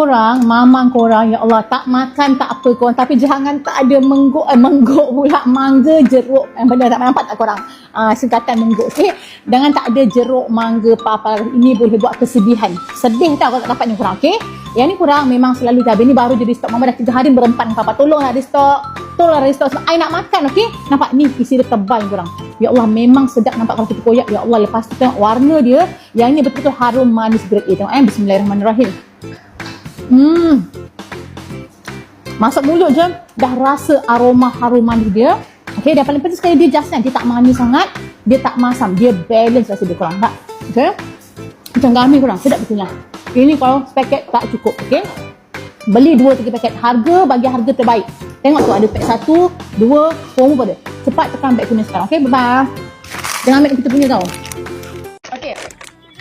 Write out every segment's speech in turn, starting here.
korang, mamang korang, ya Allah, tak makan tak apa korang, tapi jangan tak ada mengguk pula, mangga, jeruk, benda tak nampak tak korang? Singkatan mengguk, okey? Jangan tak ada jeruk, mangga, papa, ini boleh buat kesedihan. Sedih tau kalau tak dapat ni korang, okey? Yang ni korang memang selalu dah, ini baru jadi stok, mama dah 3 hari berempan papa, tolonglah restock. Tolonglah restock sebab I nak makan, okey? Nampak ni isi dia tebal korang. Ya Allah, memang sedap nampak kalau kita koyak. Ya Allah, lepas tu tengok warna dia, yang ni betul-betul harum manis grade A. Tengok bismillahirrahmanirrahim. Masuk mulut je dah rasa aroma harum manis dia. Okey, dan paling penting sekali dia just dia tak manis sangat, dia tak masam, dia balance rasa dia korang, tak? Okey. Macam gami korang, sedap betul lah. Ini kalau paket tak cukup, okey? Beli 2-3 paket, bagi harga terbaik. Tengok tu ada pack 1, 2, promo pada. Cepat tekan back kuning sekarang. Okey, bye-bye. Jangan ambil kita punya tau. Okey.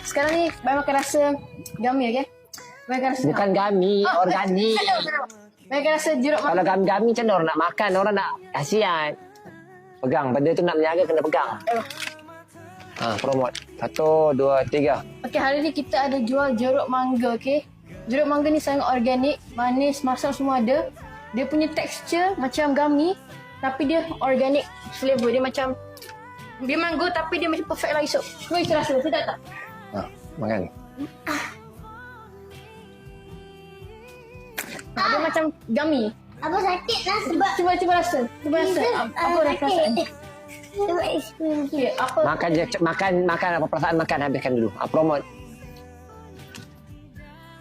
Sekarang ni bayar makan rasa gami, okey? Bukan gami, organik. Bayar rasa jeruk Kalau gami-gami macam mana orang nak makan, orang nak kasihan. Pegang, benda tu nak menjaga kena pegang. Promote. 1, 2, 3. Okey, hari ni kita ada jual jeruk mangga, okey? Jeruk mangga ni sangat organik, manis, masam semua ada. Dia punya tekstur macam gami, tapi dia organic flavor. Dia macam, dia mango tapi dia macam perfect lah esok. Kau isi rasa, sedap tak? Makan. Dia macam gami. Abang sakit lah sebab Cuba rasa. Cuba rasa. Apa perasaan? sebab aiskrim. Okay, apa? Makan je, makan apa perasaan makan, habiskan dulu. Promote.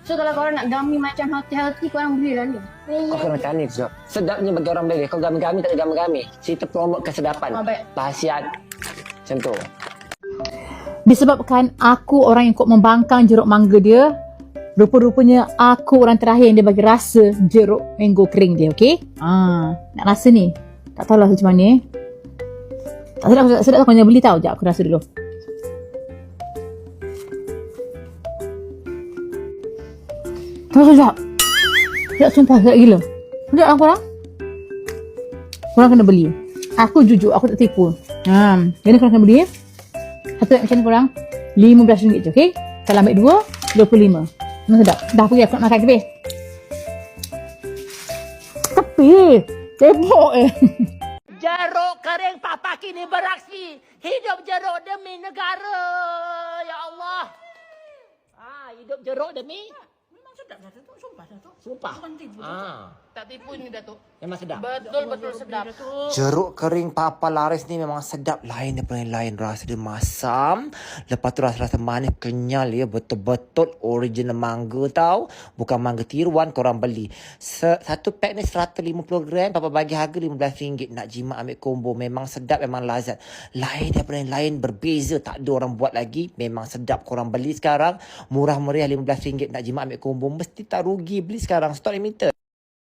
So kalau korang nak gami macam healthy, korang beli lah ni. Kau macam ni tu. Sedapnya bagi orang beli. Kalau gami-gami tak ada gami-gami. Cerita promote kesedapan. Baik. Khasiat. Macam tu. Disebabkan aku orang yang ikut membangkang jeruk mangga dia, rupa-rupanya aku orang terakhir yang dia bagi rasa jeruk mango kering dia, okey? Nak rasa ni. Tak tahulah macam mana. Tak sedap tak kau nak beli tau. Sekejap aku rasa dulu. Sedap. Sedap sumpah, sedap gila. Sedap lah korang. Korang kena beli. Aku jujur, aku tak tipu. Jadi korang kena beli. Satu macam ni korang, RM15 je, okey? Kalau ambil 2, RM25. Sedap. Dah pergi aku nak makan ke? Tapi, tembok Jeruk kering papa kini beraksi. Hidup jeruk demi negara. Ya Allah. Hidup jeruk demi. Memang sedap dah tu. Sumpah dah tu. Sumpah. Tak tipu ni Datuk. Memang sedap. Betul sedap. Jeruk kering Papa Laris ni memang sedap lain daripada yang lain. Rasa dia masam. Lepas tu rasa manis, kenyal ya. Betul-betul original mangga tau. Bukan mangga tiruan korang beli. Satu pack ni 150 gram. Papa bagi harga RM15. Nak jimat ambil combo. Memang sedap, memang lazat. Lain daripada yang lain, berbeza. Tak ada orang buat lagi. Memang sedap. Korang beli sekarang. Murah meriah RM15. Nak jimat ambil combo. Mesti tak rugi beli sekarang. Stok limited.